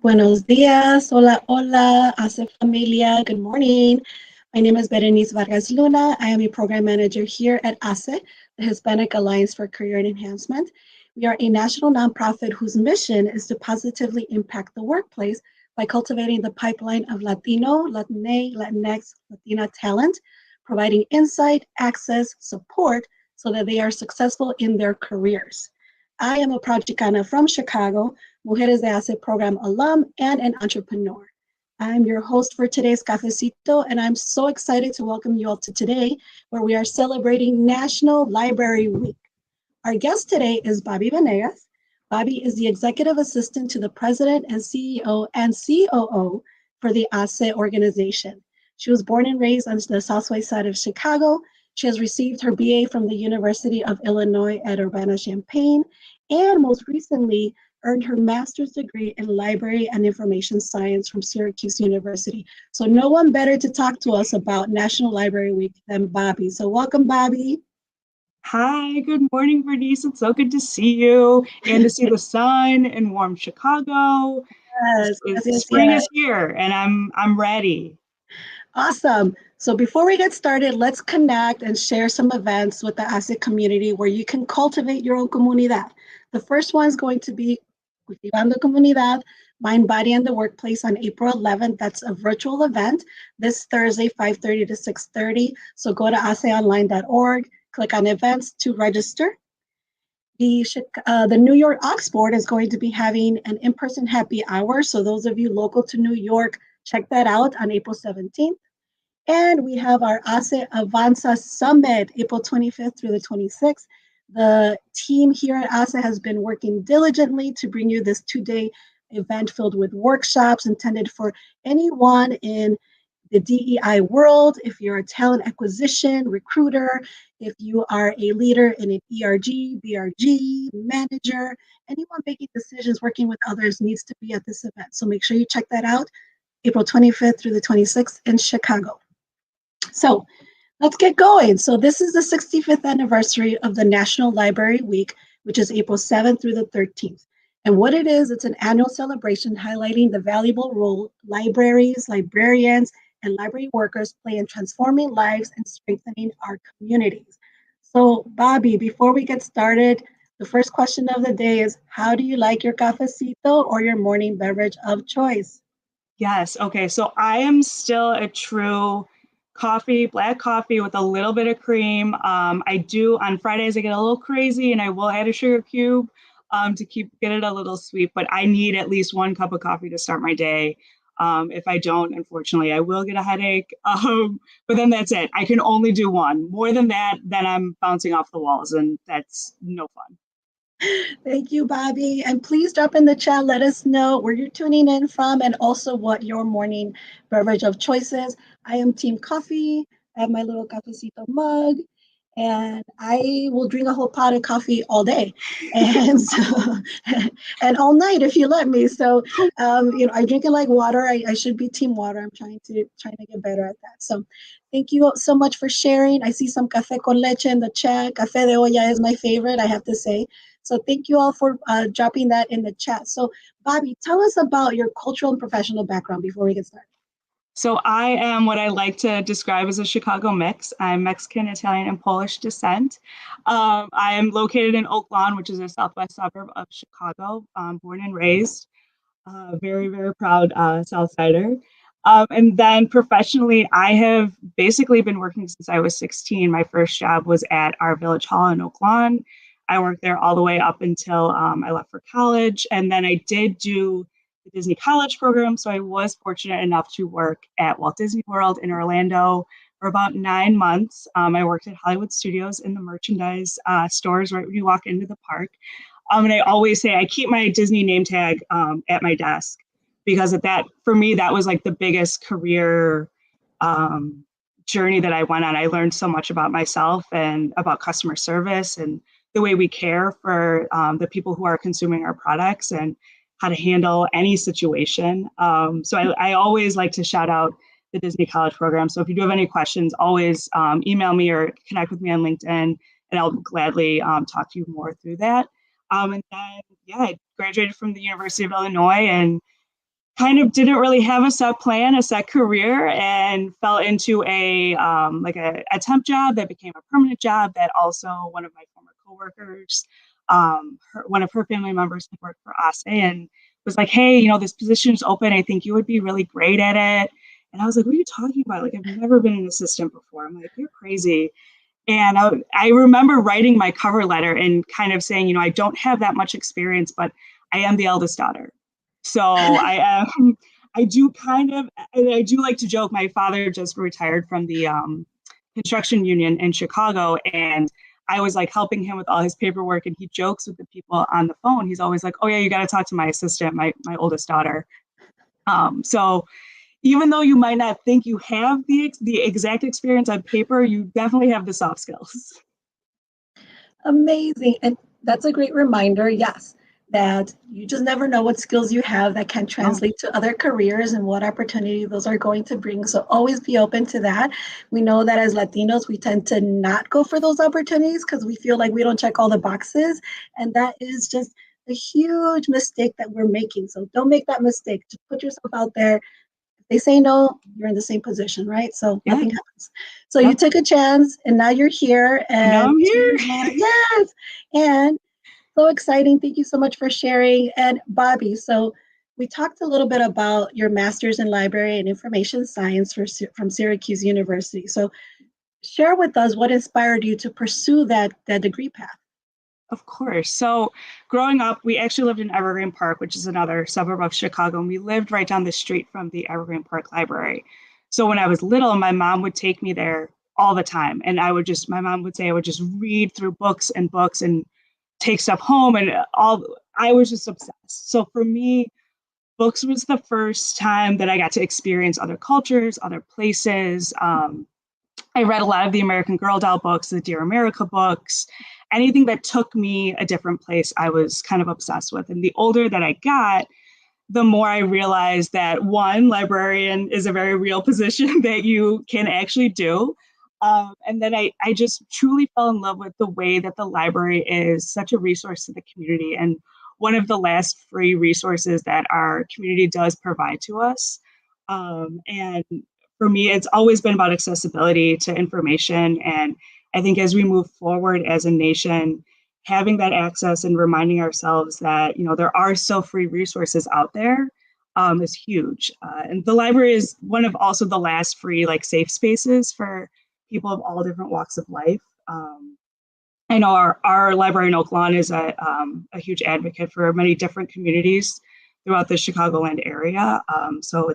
Buenos días, hola, hola, ACE familia, good morning. My name is Berenice Vargas Luna. I am a program manager here at ACE, the Hispanic Alliance for Career and Enhancement. We are a national nonprofit whose mission is to positively impact the workplace by cultivating the pipeline of Latino, Latina, Latinx, Latina talent, providing insight, access, support so that they are successful in their careers. I am a proud Chicana from Chicago, Mujeres de Hace program alum, and an entrepreneur. I'm your host for today's Cafecito, and I'm so excited to welcome you all to today, where we are celebrating National Library Week. Our guest today is Bobbi Benegas. Bobbi is the executive assistant to the president and CEO and COO for the HACE organization. She was born and raised on the southwest side of Chicago. She has received her BA from the University of Illinois at Urbana-Champaign, and most recently earned her master's degree in library and information science from Syracuse University. So no one better to talk to us about National Library Week than Bobbi. So welcome, Bobbi. Hi, good morning, Bernice. It's so good to see you and to see the sun in warm Chicago. Yes, yes, yes, Spring yes. is here, and I'm ready. Awesome. So before we get started, let's connect and share some events with the ASIC community where you can cultivate your own comunidad. The first one is going to be Cultivando Comunidad, Mind, Body, and the Workplace on April 11th. That's a virtual event this Thursday, 5:30 to 6:30. So go to aseonline.org, click on events to register. The New York Ox Board is going to be having an in-person happy hour. So those of you local to New York, check that out on April 17th. And we have our ASE Avanza Summit, April 25th through the 26th. The team here at ASE has been working diligently to bring you this two-day event filled with workshops intended for anyone in the DEI world. If you're a talent acquisition recruiter, if you are a leader in an ERG, BRG, manager, anyone making decisions, working with others needs to be at this event. So make sure you check that out, April 25th through the 26th in Chicago. So let's get going. So this is the 65th anniversary of the National Library Week, which is April 7th through the 13th. And what it is, it's an annual celebration highlighting the valuable role libraries, librarians, and library workers play in transforming lives and strengthening our communities. So Bobbi, before we get started, the first question of the day is, how do you like your cafecito or your morning beverage of choice? Yes, okay, so I am still a true black coffee with a little bit of cream. I do on Fridays, I get a little crazy and I will add a sugar cube to get it a little sweet, but I need at least one cup of coffee to start my day. If I don't, unfortunately, I will get a headache. But then that's it. I can only do one. More than that, then I'm bouncing off the walls, and that's no fun. Thank you, Bobbi. And please drop in the chat. Let us know where you're tuning in from and also what your morning beverage of choice is. I am Team Coffee. I have my little cafecito mug, and I will drink a whole pot of coffee all day, and so, and all night if you let me. So, I drink it like water. I should be Team Water. I'm trying to get better at that. So, thank you so much for sharing. I see some café con leche in the chat. Café de olla is my favorite, I have to say. So thank you all for dropping that in the chat. So Bobbi, tell us about your cultural and professional background before we get started. So I am what I like to describe as a Chicago mix. I'm Mexican, Italian, and Polish descent. I am located in Oak Lawn, which is a southwest suburb of Chicago, born and raised. Very, very proud South Sider. And then professionally, I have basically been working since I was 16. My first job was at our village hall in Oak Lawn. I worked there all the way up until I left for college. And then I did do the Disney College program. So I was fortunate enough to work at Walt Disney World in Orlando for about 9 months. I worked at Hollywood Studios in the merchandise stores right when you walk into the park. And I always say I keep my Disney name tag at my desk because for me, that was like the biggest career journey that I went on. I learned so much about myself and about customer service and the way we care for the people who are consuming our products and how to handle any situation. So I always like to shout out the Disney College program. So if you do have any questions, always email me or connect with me on LinkedIn, and I'll gladly talk to you more through that. And then, I graduated from the University of Illinois and kind of didn't really have a set plan, a set career, and fell into like a temp job that became a permanent job that also one of my former coworkers, one of her family members had worked for HACE and was like, hey, this position's open. I think you would be really great at it. And I was like, what are you talking about? Like, I've never been an assistant before. I'm like, you're crazy. And I remember writing my cover letter and kind of saying, I don't have that much experience, but I am the eldest daughter. So I do like to joke. My father just retired from the construction union in Chicago, and I was like helping him with all his paperwork. And he jokes with the people on the phone. He's always like, "Oh yeah, you got to talk to my assistant, my oldest daughter." So even though you might not think you have the exact experience on paper, you definitely have the soft skills. Amazing. And that's a great reminder, yes, that you just never know what skills you have that can translate to other careers and what opportunity those are going to bring. So always be open to that. We know that as Latinos, we tend to not go for those opportunities because we feel like we don't check all the boxes. And that is just a huge mistake that we're making. So don't make that mistake. Just put yourself out there. They say no, you're in the same position, right? So nothing happens. So you took a chance and now you're here. And now I'm here. Yes. And so exciting. Thank you so much for sharing. And Bobbi, so we talked a little bit about your master's in library and information science from Syracuse University. So share with us what inspired you to pursue that degree path. Of course. So growing up, we actually lived in Evergreen Park, which is another suburb of Chicago, and we lived right down the street from the Evergreen Park Library. So when I was little, my mom would take me there all the time. And my mom would say I would just read through books and take stuff home and I was just obsessed. So for me, books was the first time that I got to experience other cultures, other places. I read a lot of the American Girl doll books, the Dear America books, anything that took me a different place, I was kind of obsessed with. And the older that I got, the more I realized that one, librarian is a very real position that you can actually do. And then I just truly fell in love with the way that the library is such a resource to the community and one of the last free resources that our community does provide to us. And for me, it's always been about accessibility to information. And I think as we move forward as a nation, having that access and reminding ourselves that, there are still free resources out there is huge. And the library is one of also the last free, safe spaces for people of all different walks of life. I know our library in Oak Lawn is a huge advocate for many different communities throughout the Chicagoland area. So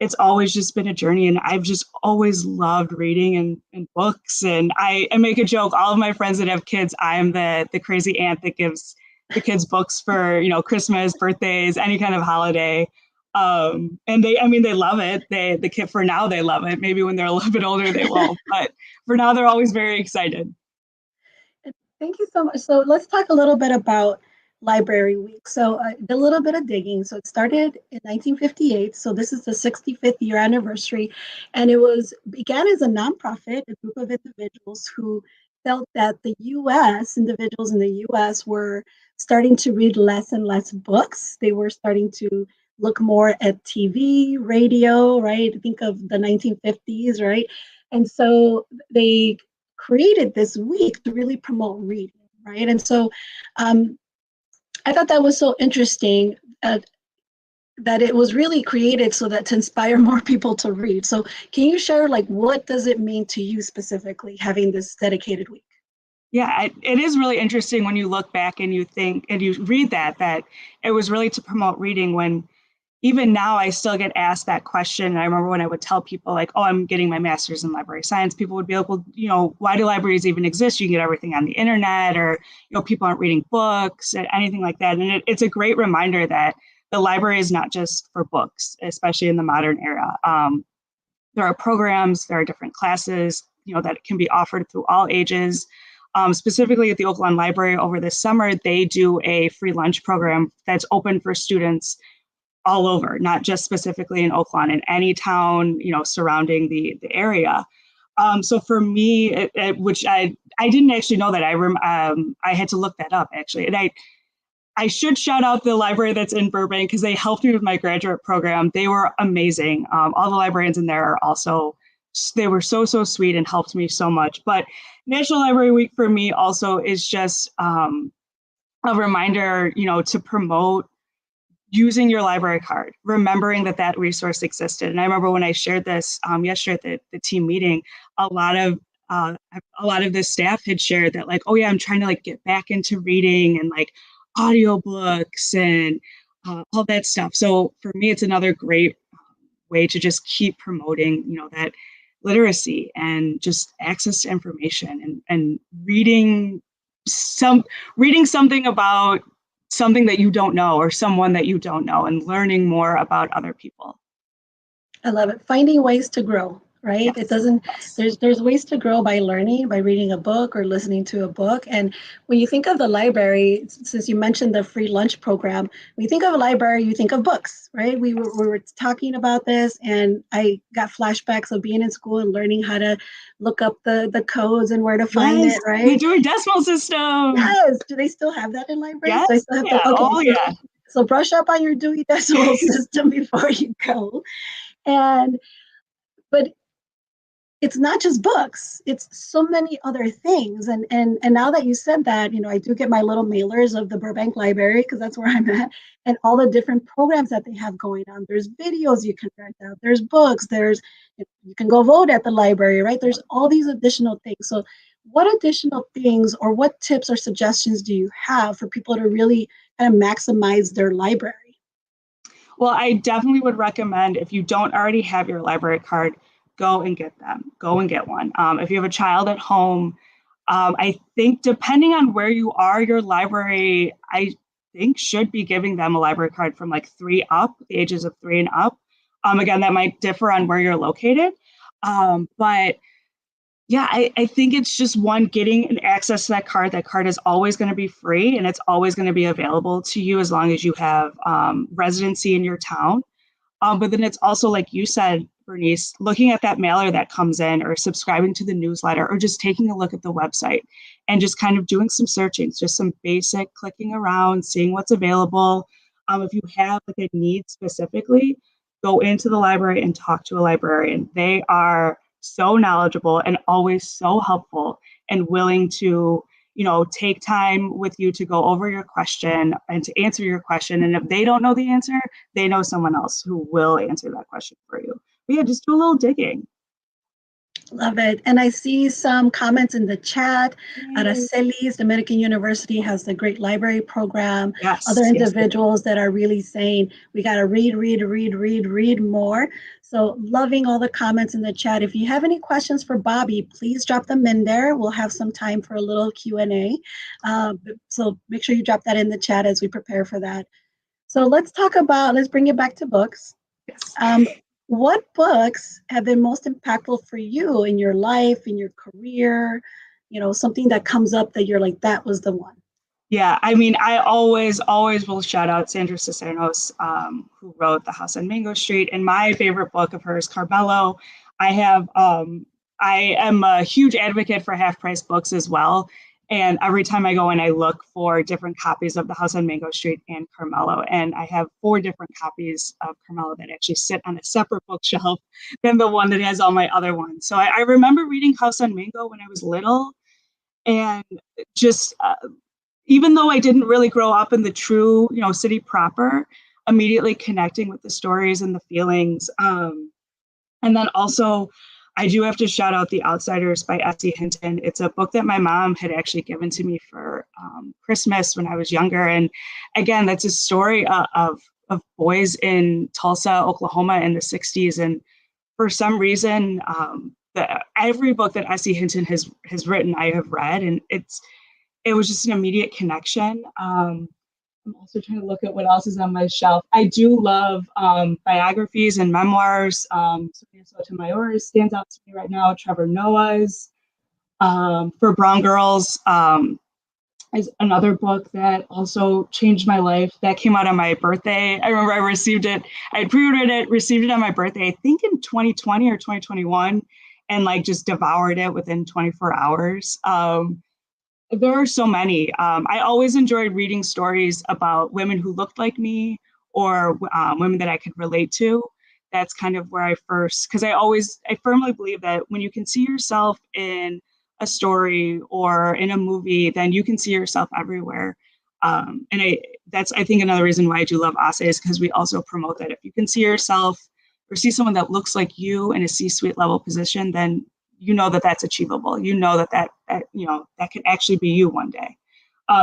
it's always just been a journey, and I've just always loved reading and books. And I make a joke, all of my friends that have kids, I am the crazy aunt that gives the kids books for, Christmas, birthdays, any kind of holiday. And they love it. The kid for now, they love it. Maybe when they're a little bit older, they won't, but for now, they're always very excited. Thank you so much. So let's talk a little bit about Library Week. So I did a little bit of digging. So it started in 1958. So this is the 65th year anniversary. And it began as a nonprofit, a group of individuals who felt that individuals in the US were starting to read less and less books. They were starting to look more at TV, radio, right? Think of the 1950s, right? And so they created this week to really promote reading, right? And so I thought that was so interesting that it was really created so that to inspire more people to read. So can you share what does it mean to you specifically having this dedicated week? Yeah, it is really interesting when you look back and you think and you read that it was really to promote reading, when even now I still get asked that question. And I remember when I would tell people oh, I'm getting my master's in library science, people would be like, well, why do libraries even exist? You can get everything on the internet, or, people aren't reading books, anything like that. And it's a great reminder that the library is not just for books, especially in the modern era. There are programs, there are different classes, that can be offered through all ages. Specifically at the Oak Lawn Library over the summer, they do a free lunch program that's open for students all over, not just specifically in Oak Lawn, in any town, surrounding the area. So for me, which I didn't actually know that, I had to look that up actually. And I should shout out the library that's in Burbank because they helped me with my graduate program. They were amazing. All the librarians in there are also, they were so sweet and helped me so much. But National Library Week for me also is just a reminder, to promote using your library card, remembering that resource existed. And I remember when I shared this yesterday at the team meeting, a lot of the staff had shared that, like, oh yeah, I'm trying to like get back into reading and like audiobooks and all that stuff. So for me, it's another great way to just keep promoting, that literacy and just access to information and reading something about something that you don't know or someone that you don't know and learning more about other people. I love it. Finding ways to grow, right? Yes. It doesn't, Yes. there's ways to grow by learning, by reading a book or listening to a book. And when you think of the library, since you mentioned the free lunch program, when you think of a library, you think of books, right? We were talking about this and I got flashbacks of being in school and learning how to look up the codes and where to find it, right? We do a decimal system. Yes. Do they still have that in libraries? Yes. Do I still have Yeah. to, okay, Oh, yeah. So brush up on your Dewey Decimal System before you go. But it's not just books, it's so many other things. And now that you said that, I do get my little mailers of the Burbank Library because that's where I'm at, and all the different programs that they have going on. There's videos you can rent out, there's books, you can go vote at the library, right? There's all these additional things. So what additional things or what tips or suggestions do you have for people to really kind of maximize their library? Well, I definitely would recommend, if you don't already have your library card, go and get them. Go and get one. If you have a child at home, I think depending on where you are, your library, I think, should be giving them a library card from like 3 up, the ages of 3 and up. Again, that might differ on where you're located. But yeah, I think it's just one, getting an access to that card. That card is always going to be free and it's always going to be available to you as long as you have residency in your town. But then it's also, like you said, Bernice, looking at that mailer that comes in or subscribing to the newsletter or just taking a look at the website and just kind of doing some searching, just some basic clicking around, seeing what's available. If you have like a need specifically, go into the library and talk to a librarian. They are so knowledgeable and always so helpful and willing to, take time with you to go over your question and to answer your question. And if they don't know the answer, they know someone else who will answer that question for you. But yeah, just do a little digging. Love it. And I see some comments in the chat. Aracelis, the American University has a great library program. Yes. Other individuals that are really saying we got to read more. So loving all the comments in the chat. If you have any questions for Bobbi, please drop them in there. We'll have some time for a little Q&A. So make sure you drop that in the chat as we prepare for that. So let's bring it back to books. Yes. What books have been most impactful for you in your life, in your career? Something that comes up that you're like, that was the one. Yeah, I mean, I always will shout out Sandra Cisneros, who wrote The House on Mango Street. And my favorite book of hers, Carmelo. I am a huge advocate for half-price books as well. And every time I go in, I look for different copies of The House on Mango Street and Carmelo. And I have 4 different copies of Carmelo that actually sit on a separate bookshelf than the one that has all my other ones. So I remember reading House on Mango when I was little, and just even though I didn't really grow up in the true, city proper, immediately connecting with the stories and the feelings. And then also, I do have to shout out The Outsiders by S.E. Hinton. It's a book that my mom had actually given to me for Christmas when I was younger. And again, that's a story of boys in Tulsa, Oklahoma in the 60s. And for some reason, every book that S.E. Hinton has written, I have read, and it was just an immediate connection. I'm also trying to look at what else is on my shelf. I do love biographies and memoirs. Sophia Sotomayor's stands out to me right now. Trevor Noah's For Brown Girls is another book that also changed my life. That came out on my birthday. I remember I received it. I pre-ordered it, received it on my birthday, I think in 2020 or 2021, and like just devoured it within 24 hours. There are so many. I always enjoyed reading stories about women who looked like me or women that I could relate to. That's kind of where I first, because I firmly believe that when you can see yourself in a story or in a movie, then you can see yourself everywhere. That's, I think, another reason why I do love HACE is because we also promote that if you can see yourself or see someone that looks like you in a C-suite level position, then you know that that's achievable. You know that that could actually be you one day.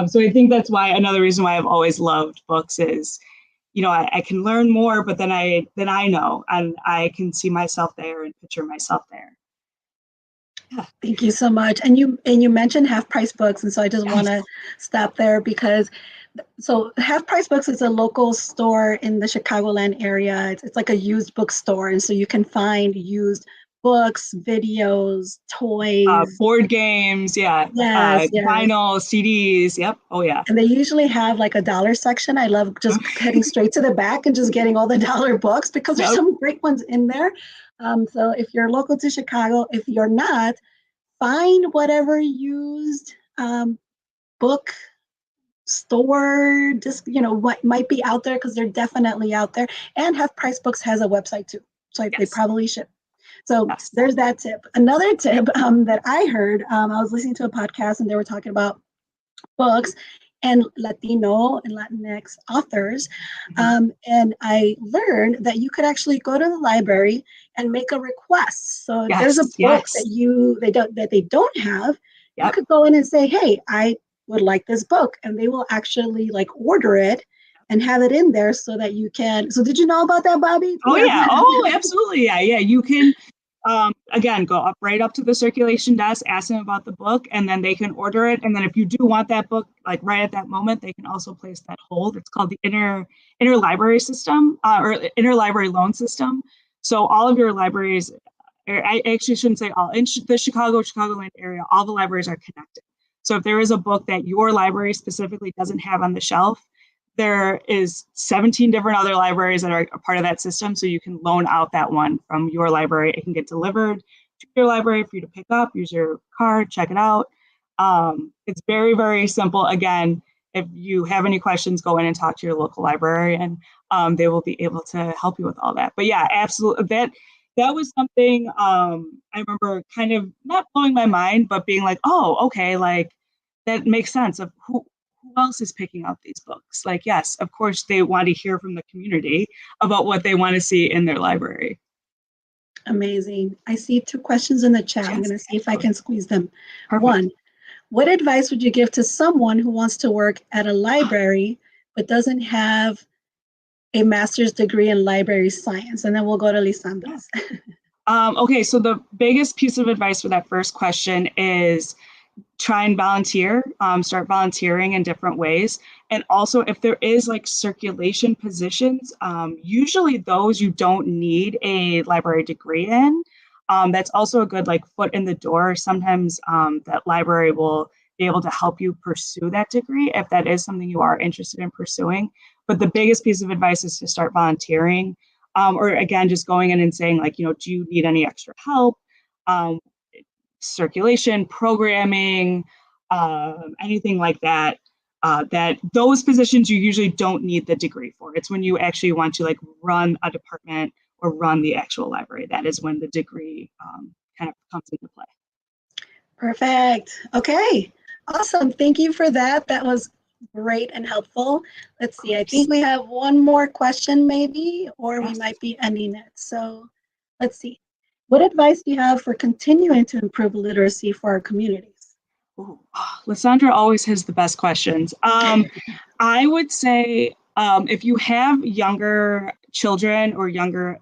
So I think that's why another reason why I've always loved books is, I can learn more, but then I know, and I can see myself there and picture myself there. Yeah. Thank you so much. And you mentioned Half Price Books, and so I just want to stop there because Half Price Books is a local store in the Chicagoland area. It's like a used bookstore, and so you can find used books, videos, toys, board games, yes, vinyl, CDs. Yep. Oh yeah. And they usually have like a dollar section. I love just heading straight to the back and just getting all the dollar books because there's some great ones in there. So if you're local to Chicago, if you're not, find whatever used book store, just what might be out there, because they're definitely out there. And Half Price Books has a website too, so they probably ship. So there's that tip. Another tip that I heard, I was listening to a podcast and they were talking about books and Latino and Latinx authors. And I learned that you could actually go to the library and make a request. So if there's a book that they don't have, you could go in and say, hey, I would like this book. And they will actually order it and have it in there so that you can. So did you know about that, Bobbi? Oh, yeah. Oh, absolutely. Yeah. Yeah. You can, again, go right up to the circulation desk, ask them about the book, and then they can order it. And then if you do want that book, right at that moment, they can also place that hold. It's called the interlibrary system or interlibrary loan system. So all of your libraries, I actually shouldn't say all, in the Chicagoland area, all the libraries are connected. So if there is a book that your library specifically doesn't have on the shelf, there is 17 different other libraries that are a part of that system. So you can loan out that one from your library. It can get delivered to your library for you to pick up, use your card, check it out. It's very, very simple. Again, if you have any questions, go in and talk to your local library and they will be able to help you with all that. But yeah, absolutely. That was something I remember kind of not blowing my mind, but being like, oh, okay, that makes sense of who else is picking out these books? Yes, of course, they want to hear from the community about what they want to see in their library. Amazing. I see 2 questions in the chat. I'm going to see if I can squeeze them. Perfect. 1, what advice would you give to someone who wants to work at a library but doesn't have a master's degree in library science? And then we'll go to Lisandra's. Okay, so the biggest piece of advice for that first question is try and volunteer, start volunteering in different ways. And also if there is circulation positions, usually those you don't need a library degree in. That's also a good foot in the door. Sometimes that library will be able to help you pursue that degree if that is something you are interested in pursuing. But the biggest piece of advice is to start volunteering, or again, just going in and saying do you need any extra help? Circulation, programming, anything like that, that those positions you usually don't need the degree for. It's when you actually want to run a department or run the actual library. That is when the degree kind of comes into play. Perfect. Okay. Awesome. Thank you for that. That was great and helpful. Let's see. I think we have one more question maybe, or we might be ending it. So let's see. What advice do you have for continuing to improve literacy for our communities? Ooh, Lysandra always has the best questions. I would say if you have younger children or younger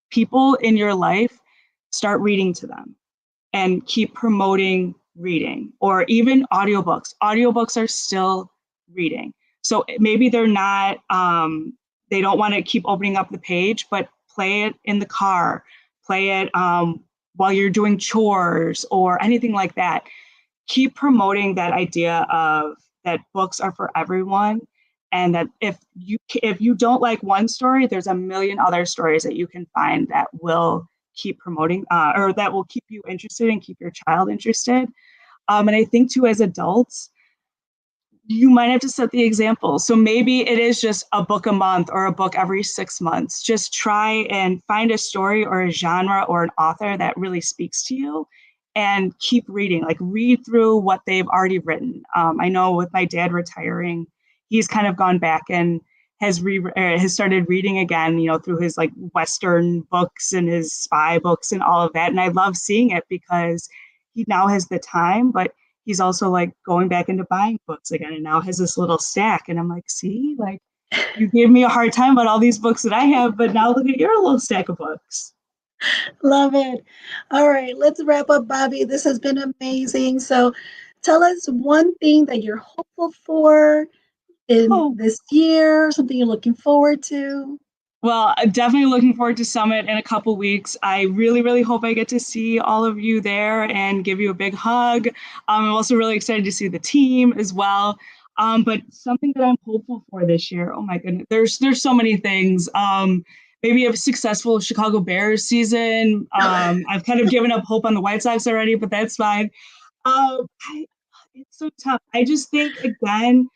people in your life, start reading to them and keep promoting reading, or even audiobooks. Audiobooks are still reading. So maybe they're not, they don't want to keep opening up the page, but play it in the car. Play it while you're doing chores or anything like that. Keep promoting that idea of that books are for everyone, and that if you don't like one story, there's a million other stories that you can find that will keep promoting or that will keep you interested and keep your child interested. And I think too, as adults, you might have to set the example. So maybe it is just a book a month or a book every 6 months. Just try and find a story or a genre or an author that really speaks to you and keep reading, like read through what they've already written. I know with my dad retiring, he's kind of gone back and has started reading again, you know, through his like Western books and his spy books and all of that. And I love seeing it because he now has the time, but he's also like going back into buying books again and now has this little stack. And I'm like, see, like you gave me a hard time about all these books that I have, but now look at your little stack of books. Love it. All right, let's wrap up, Bobbi. This has been amazing. So tell us one thing that you're hopeful for in Oh, this year, something you're looking forward to. well, I'm definitely looking forward to Summit in a couple weeks. I really, really hope I get to see all of you there and give you a big hug. I'm also really excited to see the team as well. But something that I'm hopeful for this year, oh my goodness, there's so many things. Maybe a successful Chicago Bears season. I've kind of given up hope on the White Sox already, but that's fine. It's so tough. I just think again,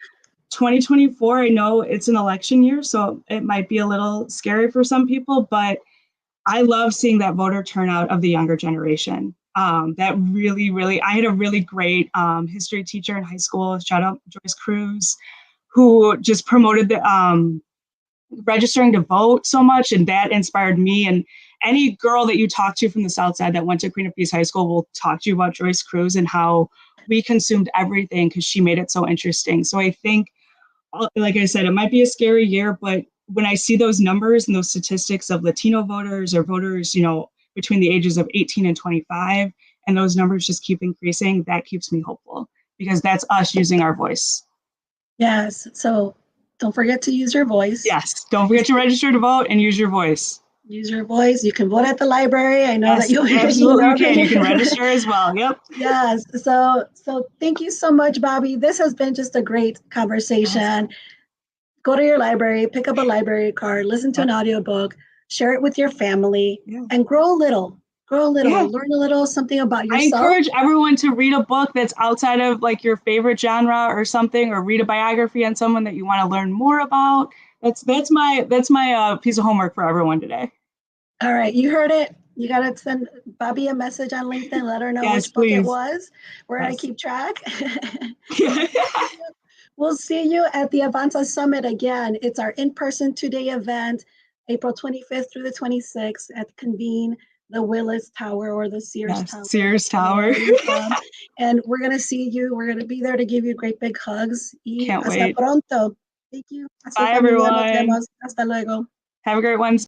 2024, I know it's an election year, so it might be a little scary for some people, but I love seeing that voter turnout of the younger generation. That really, really, I had a really great history teacher in high school, shout out Joyce Cruz, who just promoted the registering to vote so much, and that inspired me. And any girl that you talk to from the South Side that went to Queen of Peace High School will talk to you about Joyce Cruz and how we consumed everything because she made it so interesting. So I think like I said, it might be a scary year, but when I see those numbers and those statistics of Latino voters or voters, you know, between the ages of 18 and 25, and those numbers just keep increasing, that keeps me hopeful because that's us using our voice. Yes. So don't forget to use your voice. Yes. Don't forget to register to vote and use your voice. Use your voice. You can vote at the library. I know that Yes, you'll be picking it absolutely you up. can. You can register as well. Yep. Yes. So thank you so much, Bobbi. This has been just a great Yes. conversation. Go to your library, pick up a library card, listen to an audiobook, share it with your family, Yeah. and grow a little. Grow a little, Yeah. learn a little something about I yourself. encourage everyone to read a book that's outside of like your favorite genre or something, or read a biography on someone that you want to learn more about. That's my piece of homework for everyone today. All right, you heard it. You got to send Bobbi a message on LinkedIn, let her know Yes, which book it please. was. We're going to Yes. keep track. We'll see you at the Avanza Summit again. It's our in-person two-day event, April 25th through the 26th at Convene, the Willis Tower or the Sears Yes, Tower. Sears Tower. And we're going to see you. We're going to be there to give you great big hugs. Y Can't hasta wait. pronto. Thank you. Así Bye, familia, nos everyone. vemos. Hasta luego. Have a great Wednesday.